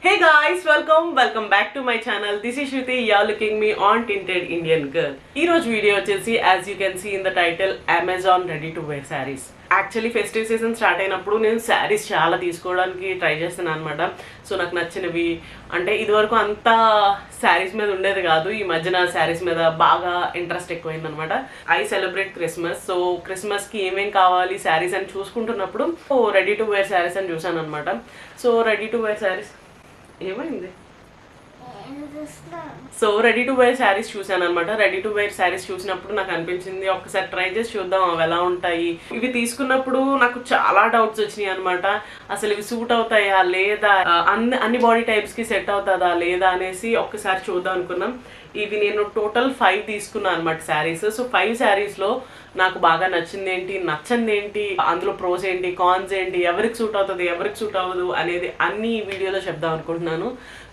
Hey guys, welcome back to my channel. This is Shruti. You're looking me on Tinted Indian Girl. ఈ రోజు video వచ్చేసి as you can see in the title Amazon ready to wear sarees. Actually festive season start అయినప్పుడు నేను శారీస్ చాలా తీసుకోవడానికి try చేస్తున్నాను అనమాట. So నాకు నచ్చినవి అంటే ఇదివరకు అంతా శారీస్ మీద ఉండేది కాదు. ఈ మధ్యన శారీస్ మీద బాగా ఇంట్రెస్ట్ ఎక్కువైందనమాట. I celebrate Christmas. సో క్రిస్మస్కి ఏమేం కావాలి శారీస్ అని చూసుకుంటున్నప్పుడు రెడీ టు వేర్ శారీస్ అని చూసాను అనమాట. So ready to wear saris ఏమైంది so ready to wear saris చూసాను అనమాట. రెడీ టు వేర్ శారీస్ చూసినప్పుడు నాకు అనిపించింది ఒక్కసారి ట్రై చేసి చూద్దాం అవి ఎలా ఉంటాయి. ఇవి తీసుకున్నప్పుడు నాకు చాలా డౌట్స్ వచ్చినాయి అనమాట. అసలు ఇవి సూట్ అవుతాయా లేదా, అన్ని బాడీ టైప్స్ కి సెట్ అవుతుందా లేదా అనేసి ఒక్కసారి చూద్దాం అనుకున్నాం. ఇవి నేను టోటల్ 5 తీసుకున్నాను అనమాట శారీస్. సో 5 శారీస్లో నాకు బాగా నచ్చింది ఏంటి, నచ్చంది ఏంటి, అందులో ప్రోస్ ఏంటి, కాన్స్ ఏంటి, ఎవరికి సూట్ అవుతుంది, ఎవరికి సూట్ అవ్వదు అనేది అన్ని ఈ వీడియోలో చెప్దాం అనుకుంటున్నాను.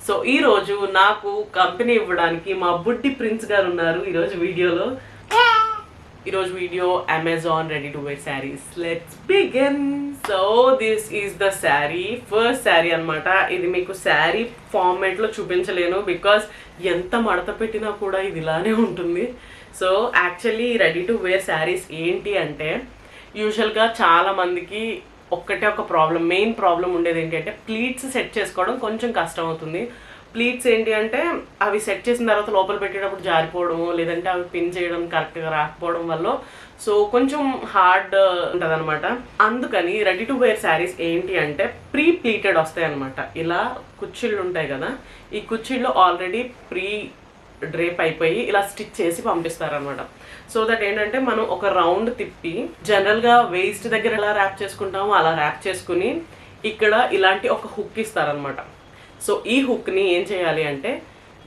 సో ఈ రోజు నాకు కంపెనీ ఇవ్వడానికి మా బుడ్డి ప్రిన్స్ గారు ఉన్నారు ఈరోజు వీడియోలో. ఈరోజు video Amazon ready to wear saris. Let's begin. So this is the sari, first sari అనమాట. ఇది మీకు శారీ ఫార్మాట్ లో చూపించలేను బికాస్ ఎంత మడత పెట్టినా కూడా ఇది ఇలానే ఉంటుంది. So actually ready to wear saris ఏంటి అంటే యూజువల్గా చాలా మందికి ఒక్కటే ఒక ప్రాబ్లం, మెయిన్ ప్రాబ్లం ఉండేది ఏంటి అంటే ప్లీట్స్ సెట్ చేసుకోవడం కొంచెం కష్టం అవుతుంది. ప్లీట్స్ ఏంటి అంటే అవి సెట్ చేసిన తర్వాత లోపల పెట్టేటప్పుడు జారిపోవడము, లేదంటే అవి పిన్ చేయడం కరెక్ట్గా రాకపోవడం వల్ల సో కొంచెం హార్డ్ ఉంటుంది అనమాట. అందుకని రెడీ టు వేర్ శారీస్ ఏంటి అంటే ప్రీ ప్లీటెడ్ వస్తాయి అనమాట. ఇలా కుచ్చిళ్ళు ఉంటాయి కదా, ఈ కుచ్చిళ్ళు ఆల్రెడీ ప్రీ డ్రేప్ అయిపోయి ఇలా స్టిచ్ చేసి పంపిస్తారనమాట. సో దట్ ఏంటంటే మనం ఒక రౌండ్ తిప్పి జనరల్గా వేస్ట్ దగ్గర ఎలా ర్యాప్ చేసుకుంటామో అలా ర్యాప్ చేసుకుని ఇక్కడ ఇలాంటి ఒక హుక్ ఇస్తారనమాట. సో ఈ హుక్ని ఏం చేయాలి అంటే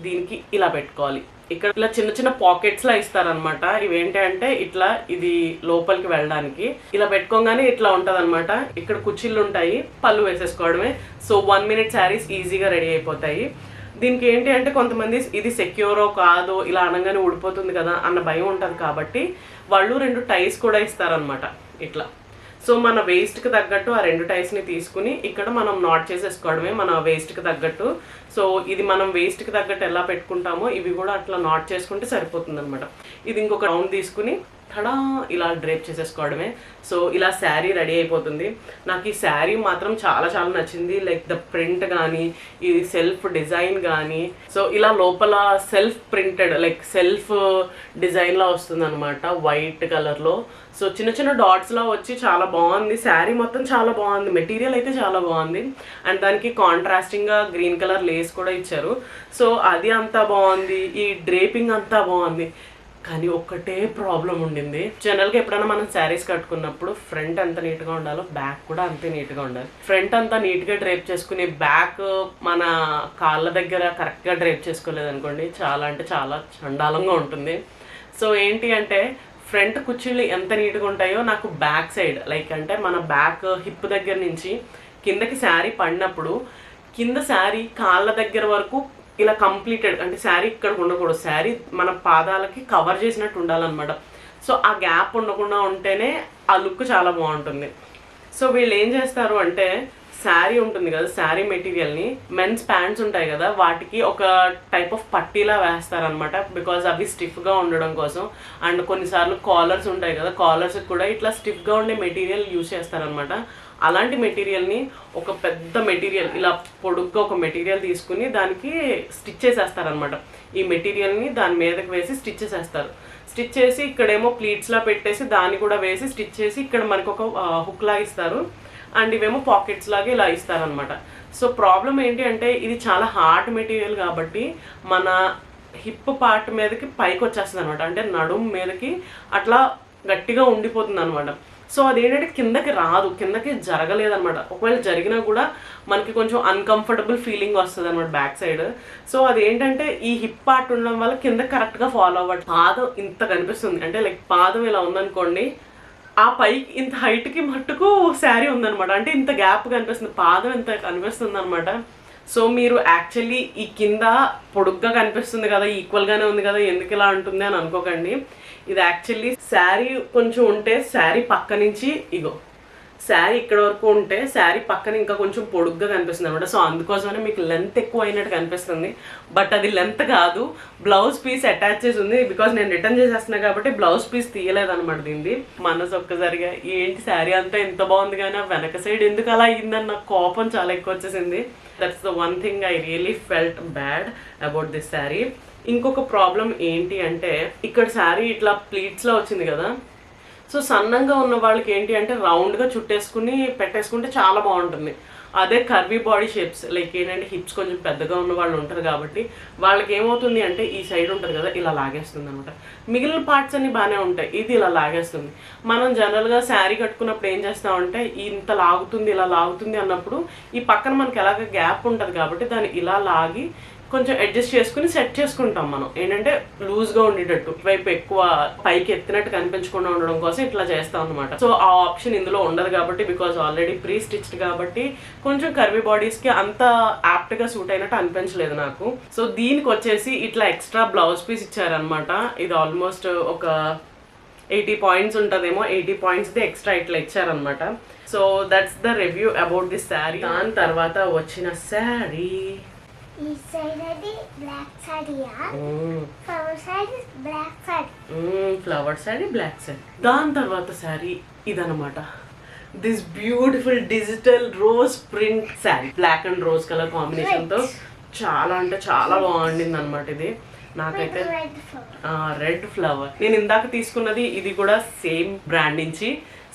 దీనికి ఇలా పెట్టుకోవాలి. ఇక్కడ ఇలా చిన్న చిన్న పాకెట్స్లా ఇస్తారనమాట. ఇవేంటి అంటే ఇట్లా ఇది లోపలికి వెళ్ళడానికి ఇలా పెట్టుకోగానే ఇట్లా ఉంటుంది అనమాట. ఇక్కడ కుచ్చిళ్ళు ఉంటాయి, పళ్ళు వేసేసుకోవడమే. సో 1 minute శారీస్ ఈజీగా రెడీ అయిపోతాయి. దీనికి ఏంటి అంటే కొంతమంది ఇది సెక్యూరో కాదో ఇలా అనగానే ఊడిపోతుంది కదా అన్న భయం ఉంటుంది కాబట్టి వాళ్ళు 2 టైస్ కూడా ఇస్తారనమాట ఇట్లా. సో మన వేస్ట్కి తగ్గట్టు ఆ 2 టైస్ని తీసుకుని ఇక్కడ మనం నాట్ చేసేసుకోవడమే మన వేస్ట్కి తగ్గట్టు. సో ఇది మనం వేస్ట్కి తగ్గట్టు ఎలా పెట్టుకుంటామో ఇవి కూడా అట్లా నాట్ చేసుకుంటే సరిపోతుంది అనమాట. ఇది ఇంకొక రౌండ్ తీసుకుని తడా ఇలా డ్రేప్ చేసేసుకోవడమే. సో ఇలా శారీ రెడీ అయిపోతుంది. నాకు ఈ శారీ మాత్రం చాలా చాలా నచ్చింది. లైక్ ద ప్రింట్ కానీ, ఇది సెల్ఫ్ డిజైన్ కానీ, సో ఇలా లోపల సెల్ఫ్ ప్రింటెడ్ లైక్ సెల్ఫ్ డిజైన్లా వస్తుంది అనమాట వైట్ కలర్లో. సో చిన్న చిన్న డాట్స్లా వచ్చి చాలా బాగుంది. శారీ మొత్తం చాలా బాగుంది, మెటీరియల్ అయితే చాలా బాగుంది. అండ్ దానికి కాంట్రాస్టింగ్గా గ్రీన్ కలర్ లేస్ కూడా ఇచ్చారు. సో అది అంతా బాగుంది, ఈ డ్రేపింగ్ అంతా బాగుంది. కానీ ఒక్కటే ప్రాబ్లం ఉండింది. జనరల్గా ఎప్పుడైనా మనం శారీస్ కట్టుకున్నప్పుడు ఫ్రంట్ ఎంత నీట్గా ఉండాలో బ్యాక్ కూడా అంతే నీట్గా ఉండాలి. ఫ్రంట్ అంతా నీట్గా డ్రేప్ చేసుకుని బ్యాక్ మన కాళ్ళ దగ్గర కరెక్ట్గా డ్రేప్ చేసుకోలేదనుకోండి చాలా అంటే చాలా చండాలంగా ఉంటుంది. సో ఏంటి అంటే ఫ్రంట్ కుర్చీలు ఎంత నీట్గా ఉంటాయో నాకు బ్యాక్ సైడ్ లైక్ అంటే మన బ్యాక్ హిప్ దగ్గర నుంచి కిందకి శారీ పడినప్పుడు కింద శారీ కాళ్ళ దగ్గర వరకు ఇలా కంప్లీటెడ్ అంటే శారీ ఇక్కడ ఉండకూడదు, శారీ మన పాదాలకి కవర్ చేసినట్టు ఉండాలన్నమాట. సో ఆ గ్యాప్ ఉండకుండా ఉంటేనే ఆ లుక్ చాలా బాగుంటుంది. సో వీళ్ళు ఏం చేస్తారు అంటే శారీ ఉంటుంది కదా, శారీ మెటీరియల్ని మెన్స్ ప్యాంట్స్ ఉంటాయి కదా వాటికి ఒక టైప్ ఆఫ్ పట్టీలా వేస్తారనమాట. బికాజ్ అవి స్టిఫ్గా ఉండడం కోసం. అండ్ కొన్నిసార్లు కాలర్స్ ఉంటాయి కదా, కాలర్స్కి కూడా ఇట్లా స్టిఫ్గా ఉండే మెటీరియల్ యూజ్ చేస్తారనమాట. అలాంటి మెటీరియల్ని ఒక పెద్ద మెటీరియల్ ఇలా పొడుగ్గా ఒక మెటీరియల్ తీసుకుని దానికి స్టిచ్ చేసేస్తారనమాట. ఈ మెటీరియల్ని దాని మీదకి వేసి స్టిచ్ చేసేస్తారు. స్టిచ్ చేసి ఇక్కడేమో ప్లీట్స్లా పెట్టేసి దాన్ని కూడా వేసి స్టిచ్ చేసి ఇక్కడ మనకు ఒక హుక్ లాగా ఇస్తారు. అండ్ ఇవేమో పాకెట్స్ లాగా ఇలా ఇస్తారనమాట. సో ప్రాబ్లం ఏంటి అంటే ఇది చాలా హార్డ్ మెటీరియల్ కాబట్టి మన హిప్ పార్ట్ మీదకి పైకి వచ్చేస్తుంది అనమాట. అంటే నడుము మీదకి అట్లా గట్టిగా ఉండిపోతుంది అనమాట. సో అదేంటంటే కిందకి రాదు, కిందకి జరగలేదనమాట. ఒకవేళ జరిగినా కూడా మనకి కొంచెం అన్కంఫర్టబుల్ ఫీలింగ్ వస్తుంది అనమాట బ్యాక్ సైడ్. సో అదేంటంటే ఈ హిప్ పార్ట్ ఉండడం వల్ల కింద కరెక్ట్గా ఫాలో అవ్వడం. పాదం ఇంత కనిపిస్తుంది అంటే లైక్ పాదం ఇలా ఉందనుకోండి, ఆ పైకి ఇంత హైట్కి మట్టుకు శారీ ఉందనమాట. అంటే ఇంత గ్యాప్ కనిపిస్తుంది, పాదం ఇంత కనిపిస్తుంది అనమాట. సో మీరు యాక్చువల్లీ ఈ కింద పొడుగ్గా కనిపిస్తుంది కదా, ఈక్వల్గానే ఉంది కదా, ఎందుకు ఇలా ఉంటుంది అని అనుకోకండి. ఇది యాక్చువల్లీ శారీ కొంచెం ఉంటే శారీ పక్క నుంచి ఇగో శారీ ఇక్కడ వరకు ఉంటే శారీ పక్కన ఇంకా కొంచెం పొడుగ్గా కనిపిస్తుంది అనమాట. సో అందుకోసమనే మీకు లెంత్ ఎక్కువ అయినట్టు కనిపిస్తుంది, బట్ అది లెంత్ కాదు, బ్లౌజ్ పీస్ అటాచ్ చేసి ఉంది. బికాస్ నేను రిటర్న్ చేసేస్తున్నా కాబట్టి బ్లౌజ్ పీస్ తీయలేదన్నమాట దీన్ని. మనసు ఒక్కసారిగా ఏంటి శారీ అంతా ఎంత బాగుంది కానీ వెనక సైడ్ ఎందుకు అలా అయ్యిందని నాకు కోపం చాలా ఎక్కువ వచ్చేసింది. That's the one thing I really felt bad about this sari. ఇంకొక ప్రాబ్లం ఏంటి అంటే ఇక్కడ శారీ ఇట్లా ప్లీట్స్లో వచ్చింది కదా, సో సన్నంగా ఉన్న వాళ్ళకి ఏంటి అంటే రౌండ్గా చుట్టేసుకుని పెట్టేసుకుంటే చాలా బాగుంటుంది. అదే కర్వీ బాడీ షేప్స్ లైక్ ఏంటంటే హిప్స్ కొంచెం పెద్దగా ఉన్న వాళ్ళు ఉంటారు కాబట్టి వాళ్ళకి ఏమవుతుంది అంటే ఈ సైడ్ ఉంటుంది కదా ఇలా లాగేస్తుంది అనమాట. మిగిలిన పార్ట్స్ అన్ని బాగానే ఉంటాయి, ఇది ఇలా లాగేస్తుంది. మనం జనరల్గా శారీ కట్టుకున్నప్పుడు ఏం చేస్తామంటే ఇంత లాగుతుంది ఇలా లాగుతుంది అన్నప్పుడు ఈ పక్కన మనకి ఎలాగ గ్యాప్ ఉంటుంది కాబట్టి దాన్ని ఇలా లాగి కొంచెం అడ్జస్ట్ చేసుకుని సెట్ చేసుకుంటాం మనం, ఏంటంటే లూజ్గా ఉండేటట్టు వైపు ఎక్కువ పైకి ఎత్తినట్టు కనిపించకుండా ఉండడం కోసం ఇట్లా చేస్తాం అనమాట. సో ఆ ఆప్షన్ ఇందులో ఉండదు కాబట్టి బికాజ్ ఆల్రెడీ ప్రీ స్టిచ్డ్ కాబట్టి కొంచెం కర్వీ బాడీస్కి అంత యాప్ట్గా సూట్ అయినట్టు అనిపించలేదు నాకు. సో దీనికి వచ్చేసి ఇట్లా ఎక్స్ట్రా బ్లౌజ్ పీస్ ఇచ్చారనమాట. ఇది ఆల్మోస్ట్ ఒక 80 పాయింట్స్ ఉంటుందేమో, 80 పాయింట్స్ది ఎక్స్ట్రా ఇట్లా ఇచ్చారనమాట. So that's the review about this sari. దాని తర్వాత వచ్చిన శారీ ఈ సైడ్ అది బ్లాక్ సారీయా, flower sari black sari, flower sari black sari. దాని తర్వాత శారీ ఇదనమాట, this beautiful digital rose print sari, black and rose colour combination తో చాలా అంటే చాలా బాగుండింది అనమాట. ఇది నాకైతే రెడ్ ఫ్లవర్. నేను ఇందాక తీసుకున్నది ఇది కూడా సేమ్ బ్రాండ్ నుంచి,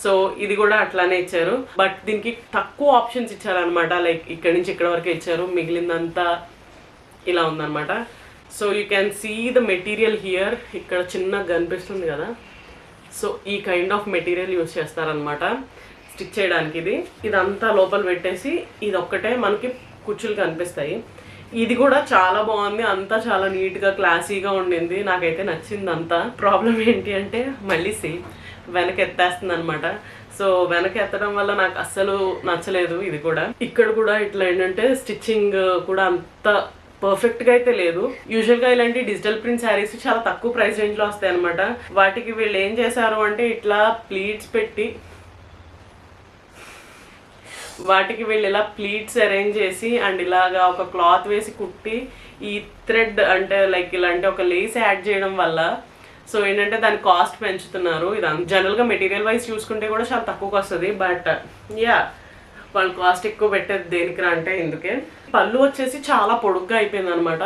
సో ఇది కూడా అట్లానే ఇచ్చారు, బట్ దీనికి తక్కువ ఆప్షన్స్ ఇచ్చారనమాట. లైక్ ఇక్కడ నుంచి ఇక్కడ వరకే ఇచ్చారు, మిగిలిందంతా ఇలా ఉందన్నమాట. So you can see the material here, ఇక్కడ చిన్నగా కనిపిస్తుంది కదా. సో ఈ కైండ్ ఆఫ్ మెటీరియల్ యూస్ చేస్తారనమాట స్టిచ్ చేయడానికి. ఇదంతా లోపల పెట్టేసి ఇది ఒక్కటే మనకి కుచ్చులు కనిపిస్తాయి. ఇది కూడా చాలా బాగుంది, అంతా చాలా నీట్గా క్లాసీగా ఉండింది, నాకైతే నచ్చింది అంతా. ప్రాబ్లం ఏంటి అంటే మళ్ళీ సేమ్ వెనక ఎత్తేస్తుంది అనమాట. సో వెనక ఎత్తడం వల్ల నాకు అస్సలు నచ్చలేదు. ఇది కూడా ఇక్కడ కూడా ఇట్లా ఏంటంటే స్టిచ్చింగ్ కూడా అంత పర్ఫెక్ట్గా అయితే లేదు. యూజువల్గా ఇలాంటి డిజిటల్ ప్రింట్ శారీస్ చాలా తక్కువ ప్రైస్ రేంజ్లో వస్తాయి అనమాట. వాటికి వీళ్ళు ఏం చేశారు అంటే ఇట్లా ప్లీట్స్ పెట్టి వాటికి వీళ్ళు ఇలా ప్లీట్స్ అరేంజ్ చేసి అండ్ ఇలాగా ఒక క్లాత్ వేసి కుట్టి ఈ థ్రెడ్ అంటే లైక్ ఇలాంటి ఒక లేస్ యాడ్ చేయడం వల్ల సో ఏంటంటే దాని కాస్ట్ పెంచుతున్నారు. ఇది జనరల్గా మెటీరియల్ వైజ్ చూసుకుంటే కూడా చాలా తక్కువకి వస్తుంది, బట్ యా వాళ్ళు కాస్ట్ ఎక్కువ పెట్టేది దేనికిరా అంటే ఇందుకే. పళ్ళు వచ్చేసి చాలా పొడుగ్గా అయిపోయింది అనమాట.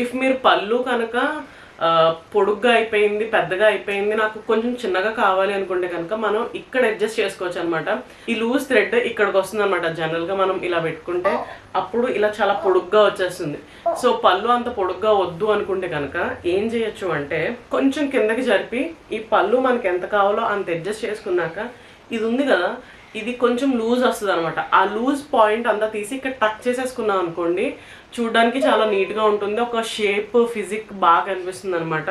ఇఫ్ మీరు పళ్ళు కనుక పొడుగ్గా అయిపోయింది పెద్దగా అయిపోయింది నాకు కొంచెం చిన్నగా కావాలి అనుకుంటే కనుక మనం ఇక్కడ అడ్జస్ట్ చేసుకోవచ్చు అనమాట. ఈ లూజ్ థ్రెడ్ ఇక్కడికి వస్తుంది అనమాట. జనరల్గా మనం ఇలా పెట్టుకుంటే అప్పుడు ఇలా చాలా పొడుగ్గా వచ్చేస్తుంది. సో పళ్ళు అంత పొడుగ్గా వద్దు అనుకుంటే కనుక ఏం చేయొచ్చు అంటే కొంచెం కిందకి జరిపి ఈ పళ్ళు మనకి ఎంత కావాలో అంత అడ్జస్ట్ చేసుకున్నాక ఇది ఉంది కదా ఇది కొంచెం లూజ్ వస్తుంది అనమాట. ఆ లూజ్ పాయింట్ అంతా తీసి ఇక్కడ టక్ చేసేసుకున్నాం అనుకోండి, చూడడానికి చాలా నీట్గా ఉంటుంది, ఒక షేప్ ఫిజిక్ బాగా కనిపిస్తుంది అనమాట.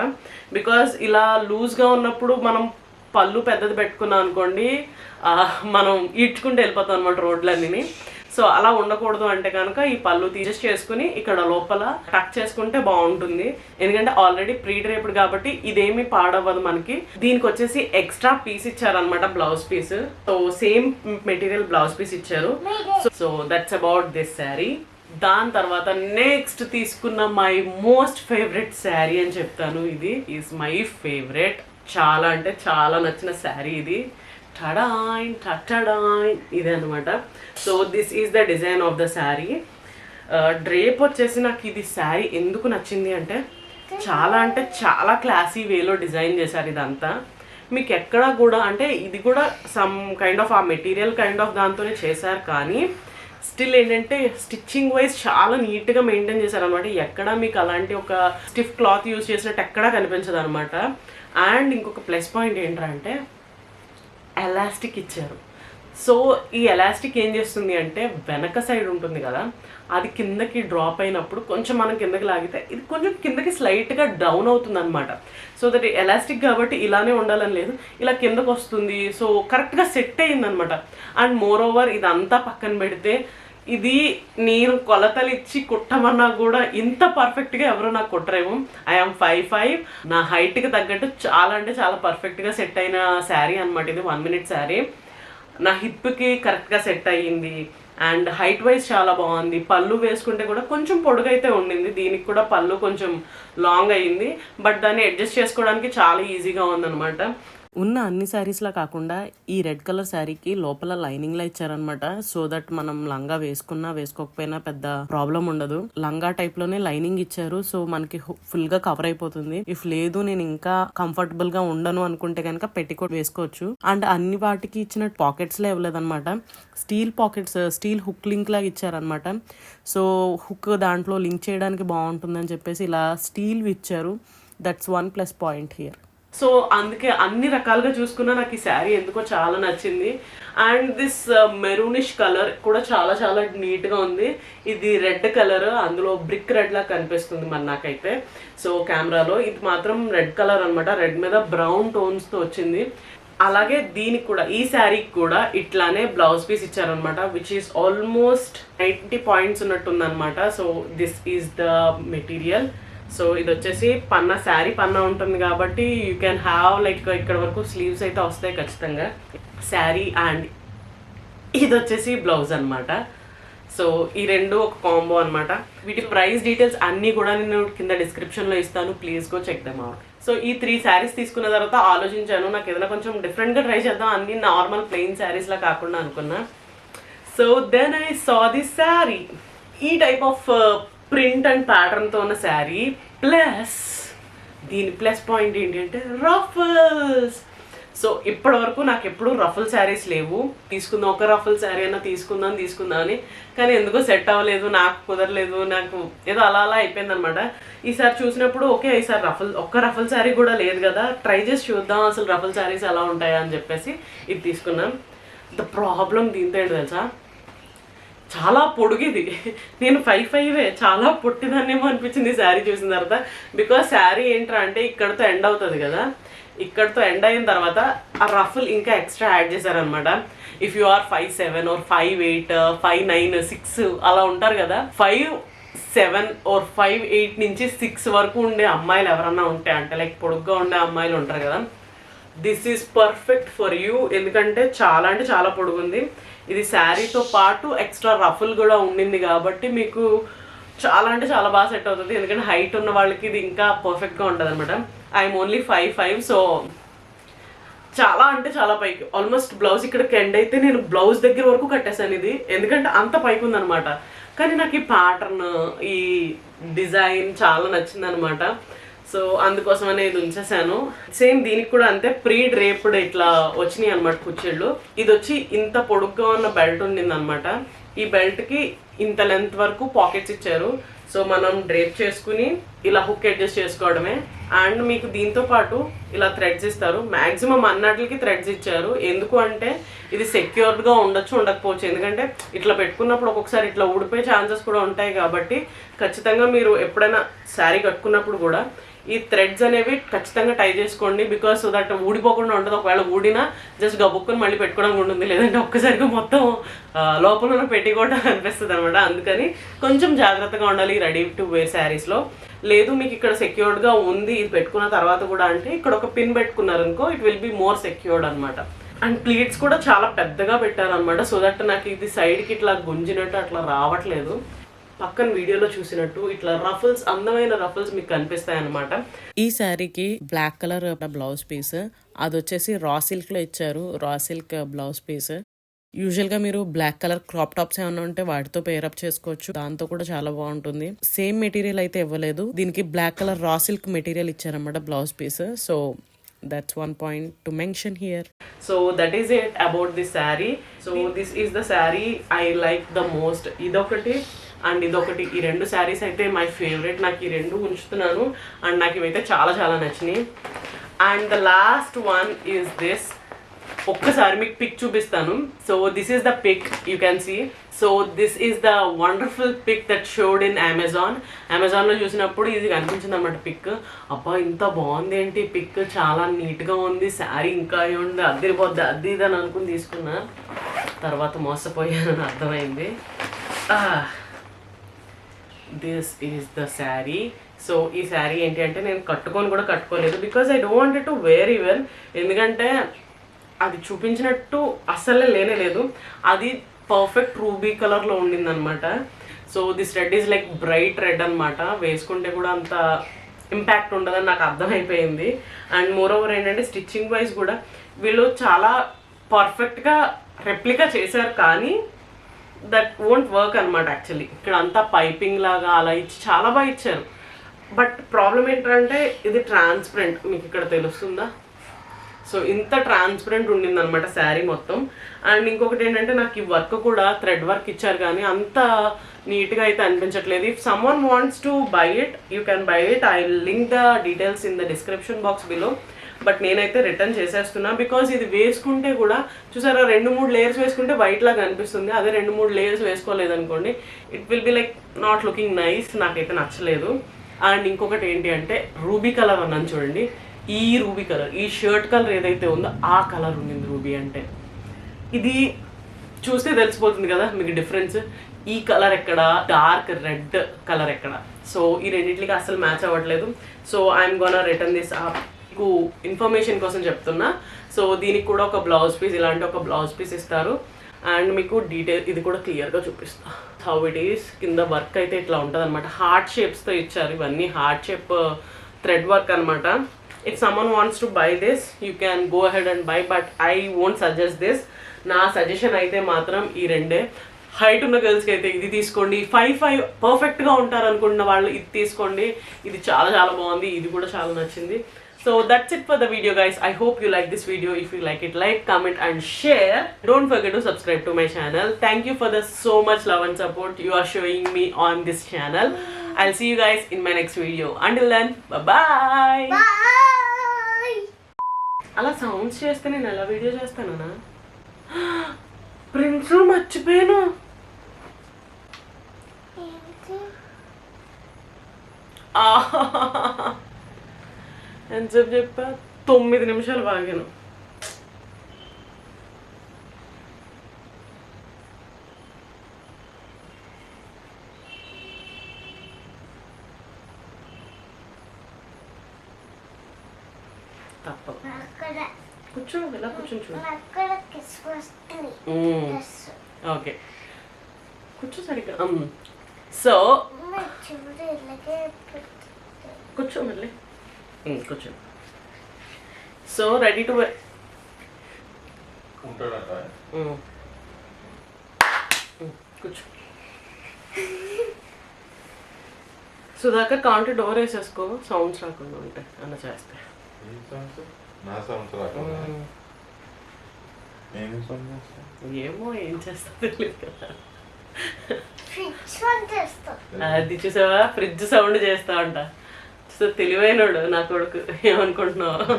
బికాస్ ఇలా లూజ్గా ఉన్నప్పుడు మనం పళ్ళు పెద్దది పెట్టుకున్నాం అనుకోండి మనం ఈడ్చుకుంటూ వెళ్ళిపోతాం అనమాట రోడ్లన్నీ. సో అలా ఉండకూడదు అంటే కనుక ఈ పళ్ళు తీసేసి చేసుకుని ఇక్కడ లోపల టక్ చేసుకుంటే బాగుంటుంది. ఎందుకంటే ఆల్రెడీ ప్రీ డ్రేప్డ్ కాబట్టి ఇదేమి పాడవ్వదు మనకి. దీనికి వచ్చేసి ఎక్స్ట్రా పీస్ ఇచ్చారనమాట, blouse piece. So same material blouse piece ఇచ్చారు. So that's about this sari. దాని తర్వాత నెక్స్ట్ తీసుకున్న మై మోస్ట్ ఫేవరెట్ శారీ అని చెప్తాను. ఇది ఈజ్ మై ఫేవరెట్, చాలా అంటే చాలా నచ్చిన శారీ ఇది. టడాయిన్ టడాయిన్ ఇదే అనమాట. So this is the design of the sari. Drape వచ్చేసి నాకు ఇది శారీ ఎందుకు నచ్చింది అంటే చాలా అంటే చాలా క్లాసీ వేలో డిజైన్ చేశారు ఇదంతా. మీకు ఎక్కడ కూడా అంటే ఇది కూడా సమ్ కైండ్ ఆఫ్ ఆ మెటీరియల్ కైండ్ ఆఫ్ దాంతోనే చేశారు, కానీ స్టిల్ ఏంటంటే స్టిచ్చింగ్ వైజ్ చాలా నీట్గా మెయింటైన్ చేశారు అనమాట. ఎక్కడ మీకు అలాంటి ఒక స్టిఫ్ క్లాత్ యూజ్ చేసినట్టు ఎక్కడా కనిపించదు అనమాట. అండ్ ఇంకొక ప్లస్ పాయింట్ ఏంటంటే ఎలాస్టిక్ ఇచ్చారు. సో ఈ ఎలాస్టిక్ ఏం చేస్తుంది అంటే వెనక సైడ్ ఉంటుంది కదా అది కిందకి డ్రాప్ అయినప్పుడు కొంచెం మనం కిందకి లాగితే ఇది కొంచెం కిందకి స్లైట్గా డౌన్ అవుతుంది అనమాట. సో దట్ ఎలాస్టిక్ కాబట్టి ఇలానే ఉండాలని లేదు, ఇలా కిందకు వస్తుంది. సో కరెక్ట్గా సెట్ అయ్యిందనమాట. అండ్ మోర్ ఓవర్ ఇదంతా పక్కన పెడితే ఇది నేను కొలతలు ఇచ్చి కుట్టమన్నా కూడా ఇంత పర్ఫెక్ట్గా ఎవరు నాకు కుట్టరేమో. ఐఎమ్ 5'5", నా హైట్కి తగ్గట్టు చాలా అంటే చాలా పర్ఫెక్ట్గా సెట్ అయిన శారీ అనమాట ఇది. 1 minute శారీ. నా హిప్కి కరెక్ట్గా సెట్ అయ్యింది. అండ్ హైట్ వైజ్ చాలా బాగుంది. పళ్ళు వేసుకుంటే కూడా కొంచెం పొడుగైతే ఉండింది, దీనికి కూడా పళ్ళు కొంచెం లాంగ్ అయ్యింది. బట్ దాన్ని అడ్జస్ట్ చేసుకోవడానికి చాలా ఈజీగా ఉందన్నమాట. ఉన్న అన్ని శారీస్లా కాకుండా ఈ రెడ్ కలర్ శారీకి లోపల లైనింగ్లా ఇచ్చారనమాట. సో దట్ మనం లంగా వేసుకున్నా వేసుకోకపోయినా పెద్ద ప్రాబ్లం ఉండదు. లంగా టైప్ లోనే లైనింగ్ ఇచ్చారు. సో మనకి ఫుల్ గా కవర్ అయిపోతుంది. ఇఫ్ లేదు నేను ఇంకా కంఫర్టబుల్ గా ఉండను అనుకుంటే కనుక పెట్టికోట్ వేసుకోవచ్చు. అండ్ అన్ని వాటికి ఇచ్చిన పాకెట్స్ లో ఇవ్వలేదన్నమాట. Steel pockets, steel hook link లాగా ఇచ్చారనమాట. సో హుక్ దాంట్లో లింక్ చేయడానికి బాగుంటుందని చెప్పేసి ఇలా స్టీల్ ఇచ్చారు. That's one plus point here. So అందుకే అన్ని రకాలుగా చూసుకున్నా నాకు ఈ శారీ ఎందుకో చాలా నచ్చింది. అండ్ దిస్ మెరూనిష్ కలర్ కూడా చాలా చాలా నీట్గా ఉంది. ఇది రెడ్ కలర్, అందులో బ్రిక్ రెడ్ లా కనిపిస్తుంది మరి నాకైతే. సో కెమెరాలో ఇది మాత్రం రెడ్ కలర్ అనమాట. రెడ్ మీద బ్రౌన్ టోన్స్తో వచ్చింది. అలాగే దీనికి కూడా, ఈ శారీకి కూడా ఇట్లానే బ్లౌజ్ పీస్ ఇచ్చారనమాట, విచ్ ఈస్ ఆల్మోస్ట్ 90 పాయింట్స్ ఉన్నట్టుందనమాట. So this is the material. So ఇది వచ్చేసి పన్నా, శారీ పన్నా ఉంటుంది కాబట్టి యూ క్యాన్ హ్యావ్ లైక్ ఇక్కడ వరకు స్లీవ్స్ అయితే వస్తాయి ఖచ్చితంగా. శారీ అండ్ ఇది వచ్చేసి బ్లౌజ్ అనమాట. సో ఈ రెండు ఒక కాంబో అనమాట. వీటి ప్రైస్ డీటెయిల్స్ అన్నీ కూడా నేను కింద డిస్క్రిప్షన్లో ఇస్తాను, please go check them out. So ఈ 3 శారీస్ తీసుకున్న తర్వాత ఆలోచించాను, నాకు ఏదైనా కొంచెం డిఫరెంట్గా ట్రై చేద్దాం, అన్ని నార్మల్ ప్లెయిన్ శారీస్లా కాకుండా అనుకున్నా. So then I saw this sari. ఈ టైప్ ఆఫ్ ప్రింట్ అండ్ ప్యాటర్న్తో ఉన్న శారీ, ప్లస్ దీని ప్లస్ పాయింట్ ఏంటి అంటే రఫల్స్. సో ఇప్పటి వరకు నాకు ఎప్పుడు రఫల్ శారీస్ లేవు. తీసుకుందాం, ఒక రఫల్ శారీ అయినా తీసుకుందాం అని, కానీ ఎందుకో సెట్ అవ్వలేదు, నాకు కుదరలేదు, నాకు ఏదో అలా అలా అయిపోయింది అనమాట. ఈసారి చూసినప్పుడు ఓకే, ఈసారి ఒక్క రఫల్ శారీ కూడా లేదు కదా, ట్రై చేసి చూద్దాం అసలు రఫల్ శారీస్ ఎలా ఉంటాయా అని చెప్పేసి ఇది తీసుకున్నాం. ద ప్రాబ్లం దీంతో ఏంటి తెలుసా, చాలా పొడుగిది. నేను 5'5", చాలా పొట్టిదాన్నేమో అనిపించింది శారీ చూసిన తర్వాత. బికాజ్ శారీ ఏంట్రా అంటే ఇక్కడతో ఎండ్ అవుతుంది కదా, ఇక్కడతో ఎండ్ అయిన తర్వాత ఆ రఫుల్ ఇంకా ఎక్స్ట్రా యాడ్ చేశారనమాట. ఇఫ్ యు ఆర్ 5'7" or 5'8", 5'9", 6 అలా ఉంటారు కదా, 5'7" or 5'8" నుంచి 6 వరకు ఉండే అమ్మాయిలు ఎవరన్నా ఉంటే, అంటే లైక్ పొడుగ్గా ఉండే అమ్మాయిలు ఉంటారు కదా, this is perfect for you. ఎందుకంటే చాలా అంటే చాలా పొడుగుంది. ఇది శారీతో పాటు ఎక్స్ట్రా రఫుల్ కూడా ఉండింది కాబట్టి మీకు చాలా అంటే చాలా బాగా సెట్ అవుతుంది. ఎందుకంటే హైట్ ఉన్న వాళ్ళకి ఇది ఇంకా పర్ఫెక్ట్గా ఉంటుంది అనమాట. ఐఎమ్ ఓన్లీ 5'5", సో చాలా అంటే చాలా పైకి, ఆల్మోస్ట్ బ్లౌజ్ ఇక్కడికి ఎండ్ అయితే నేను బ్లౌజ్ దగ్గర వరకు కట్టేశాను ఇది, ఎందుకంటే అంత పైకి ఉందనమాట. కానీ నాకు ఈ ప్యాటర్న్, ఈ డిజైన్ చాలా నచ్చింది అనమాట. సో అందుకోసమనే ఇది ఉంచేసాను. సేమ్ దీనికి కూడా అంతే, ప్రీ డ్రేప్డ్ ఇట్లా వచ్చినాయి అనమాట కుర్చీళ్ళు. ఇది వచ్చి ఇంత పొడుగ్గా ఉన్న బెల్ట్ ఉండింది అనమాట. ఈ బెల్ట్కి ఇంత లెంత్ వరకు పాకెట్స్ ఇచ్చారు. సో మనం డ్రేప్ చేసుకుని ఇలా హుక్ అడ్జస్ట్ చేసుకోవడమే. అండ్ మీకు దీంతో పాటు ఇలా థ్రెడ్స్ ఇస్తారు. మ్యాక్సిమం అన్నిటికి థ్రెడ్స్ ఇచ్చారు. ఎందుకు అంటే ఇది సెక్యూర్డ్గా ఉండొచ్చు, ఉండకపోవచ్చు. ఎందుకంటే ఇట్లా పెట్టుకున్నప్పుడు ఒక్కొక్కసారి ఇట్లా ఊడిపోయే ఛాన్సెస్ కూడా ఉంటాయి కాబట్టి ఖచ్చితంగా మీరు ఎప్పుడైనా శారీ కట్టుకున్నప్పుడు కూడా ఈ థ్రెడ్స్ అనేవి ఖచ్చితంగా టై చేసుకోండి. బికాస్ సో దట్ ఊడిపోకుండా ఉంటుంది. ఒకవేళ ఊడినా జస్ట్ గబుక్కుని మళ్ళీ పెట్టుకోవడం ఉంటుంది, లేదంటే ఒక్కసారిగా మొత్తం లోపల పెట్టుకోవడం అనిపిస్తుంది అనమాట. అందుకని కొంచెం జాగ్రత్తగా ఉండాలి రెడీ టు వేర్ శారీస్లో. లేదు మీకు ఇక్కడ సెక్యూర్డ్గా ఉంది ఇది పెట్టుకున్న తర్వాత కూడా అంటే ఇక్కడ ఒక పిన్ పెట్టుకున్నారు అనుకో, it will be more secured అనమాట. అండ్ ప్లీట్స్ కూడా చాలా పెద్దగా పెట్టారనమాట. సో దట్ నాకు ఇది సైడ్కి ఇట్లా గుంజినట్టు అట్లా రావట్లేదు. పక్కన వీడియోలో చూసినట్టు ఇట్లా రఫుల్స్, అందమైన రఫుల్స్ మీకు కనిపిస్తాయి అనమాట. ఈ శారీకి బ్లాక్ కలర్ బ్లౌజ్ పీస్, అది వచ్చేసి రా సిల్క్ లో ఇచ్చారు. Raw silk blouse piece. Usual గా మీరు బ్లాక్ కలర్ క్రాప్ టాప్స్ ఏమైనా ఉంటే వాటితో పేరప్ చేసుకోవచ్చు, దాంతో కూడా చాలా బాగుంటుంది. సేమ్ మెటీరియల్ అయితే ఇవ్వలేదు, దీనికి black colour raw silk material ఇచ్చారన్నమాట blouse piece. So that's one point to mention here. So that is it about this saree. So this is the saree I like the most. idokati and idokati, ఈ రెండు sarees అయితే my favorite. నాకు ఈ రెండు ఉంచుతున్నాను and నాకు ఇవైతే చాలా చాలా నచ్చినాయి. And the last one is this. ఒక్కసారి మీకు పిక్ చూపిస్తాను. So this is the pic you can see. So this is the wonderful pic that showed in అమెజాన్లో చూసినప్పుడు ఇది కనిపించింది అనమాట పిక్. అబ్బా ఇంత బాగుంది ఏంటి పిక్, చాలా నీట్గా ఉంది, శారీ ఇంకా ఏముంది అద్దరిపోద్ది అది ఇది అని అనుకుని తీసుకున్నా. తర్వాత మోసపోయానని అర్థమైంది. This is the sari. So ఈ శారీ ఏంటి అంటే నేను కట్టుకొని కూడా కట్టుకోలేదు, because I don't wanted to wear even. ఎందుకంటే అది చూపించినట్టు అస్సలే లేనే లేదు. అది పర్ఫెక్ట్ రూబీ కలర్లో ఉండిందనమాట. So this red is like bright red అనమాట. వేసుకుంటే కూడా అంత ఇంపాక్ట్ ఉండదని నాకు అర్థమైపోయింది. అండ్ మోర్ ఓవర్ ఏంటంటే స్టిచ్చింగ్ వైజ్ కూడా వీళ్ళు చాలా పర్ఫెక్ట్గా రెప్లికా చేశారు, కానీ దట్ వోంట్ వర్క్ అనమాట. యాక్చువల్లీ ఇక్కడ అంతా పైపింగ్ లాగా అలా ఇచ్చి చాలా బాగా ఇచ్చారు. బట్ ప్రాబ్లం ఏంటంటే ఇది ట్రాన్స్పరెంట్, మీకు ఇక్కడ తెలుస్తుందా? సో ఇంత ట్రాన్స్పరెంట్ ఉండిందనమాట శారీ మొత్తం. అండ్ ఇంకొకటి ఏంటంటే నాకు ఈ వర్క్ కూడా థ్రెడ్ వర్క్ ఇచ్చారు, కానీ అంత నీట్గా అయితే అనిపించట్లేదు. If someone wants to buy it, you can buy it. I link the details in the description box below. But నేనైతే రిటర్న్ చేసేస్తున్నా, బికాజ్ ఇది వేసుకుంటే కూడా చూసారా 2-3 లేయర్స్ వేసుకుంటే వైట్ లాగా అనిపిస్తుంది. అదే 2-3 లేయర్స్ వేసుకోలేదనుకోండి, it will be like not looking nice. నాకైతే నచ్చలేదు. అండ్ ఇంకొకటి ఏంటి అంటే రూబీ కలర్ అన్నాను చూడండి, ఈ రూబీ కలర్, ఈ షర్ట్ కలర్ ఏదైతే ఉందో ఆ కలర్ ఉండింది రూబీ అంటే. ఇది చూస్తే తెలిసిపోతుంది కదా మీకు డిఫరెన్స్. ఈ కలర్ ఎక్కడ, డార్క్ రెడ్ కలర్ ఎక్కడ. సో ఈ రెండింటికి అసలు మ్యాచ్ అవ్వట్లేదు. So I'm gonna return this up. మీకు ఇన్ఫర్మేషన్ కోసం చెప్తున్నా. సో దీనికి కూడా ఒక బ్లౌజ్ పీస్, ఇలాంటి ఒక బ్లౌజ్ పీస్ ఇస్తారు. అండ్ మీకు డీటెయిల్ ఇది కూడా క్లియర్గా చూపిస్తా హౌ ఇట్ ఈస్. కింద వర్క్ అయితే ఇట్లా ఉంటుంది అనమాట. హార్ట్ షేప్స్తో ఇచ్చారు. ఇవన్నీ హార్ట్ షేప్ థ్రెడ్ వర్క్ అనమాట. If someone wants to buy this, you can go ahead and by, but I won't suggest this. నా సజెషన్ అయితే మాత్రం ఈ రెండే. హైట్ ఉన్న గర్ల్స్కి అయితే ఇది తీసుకోండి. 5'5" పర్ఫెక్ట్గా ఉంటారు అనుకున్న వాళ్ళు ఇది తీసుకోండి. ఇది చాలా చాలా బాగుంది. ఇది కూడా చాలా నచ్చింది. So that's it for the video, guys. I hope you like this video. If you like it, like, comment and share. Don't forget to subscribe to my channel. Thank you for the so much love and support you are showing me on this channel. I'll see you guys in my next video. Until then, bye-bye. Bye. అలా sounds చేస్తే నేను ఎలా video చేస్తానా? Prince మర్చిపోయాను. ఎంతసేపు చెప్పా? 9 నిమిషాలు బాగాను. తప్ప కూర్చో, ఇలా కూర్చొని చూడు. ఓకే కూర్చో సరిగ్గా. సో కూర్చో మళ్ళీ కూర్చో. సో రెడీ టు కూర్చో. సుధాకర్ కాంటే డోర్ వేసేసుకో, సౌండ్స్ రాకుండా ఉంటాయి అలా చేస్తే. ఏమో ఏం చేస్తా తెలియదు కదా. అది చూసావా, ఫ్రిడ్జ్ సౌండ్ చేస్తా అంట. తెలివైనడు నా కొడుకు. ఏమనుకుంటున్నావు?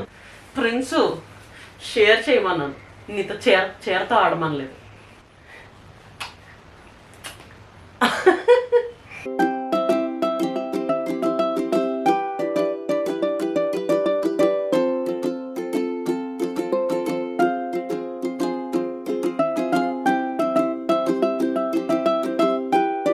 ప్రిన్స్ షేర్ చేయమన్నాను, నీతో చీరతో ఆడమనలేదు.